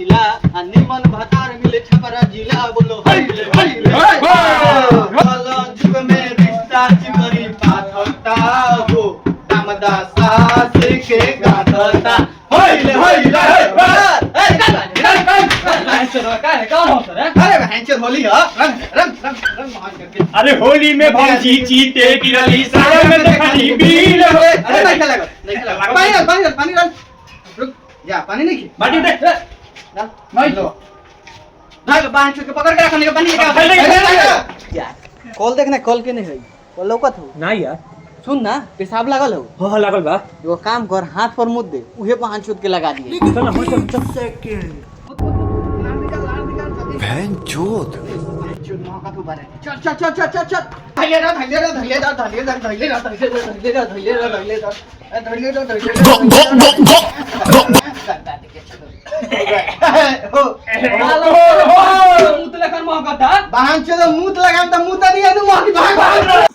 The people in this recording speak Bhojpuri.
ढीला आ निमन भतार मिले छपरा जिला बोलो हईले हईले वाला जुग में रिश्ता चिमरी पाथता हो दामदासा से के गाथता हईले हईले अरे होली में भौजी चीते गिरली सारे में तो खाली बील हो। अरे नहीं खेला नहीं खेला पानी डाल रुक जा पानी नहीं बाटी दे डाल नहीं लो भाग बांध के पकड़ के रखने का पानी का कॉल देखना कॉल के नहीं है कॉल लौकत हो ना यार सुन ना पेशाब लागल हो हो लागल बा एगो काम कर हाथ पर मुद दे उहे पर हाथ छूट के लगा दिए चल ना चल बहन चोद चल चल चल चल चल चल मुंह लगाम तो मुंह नहीं है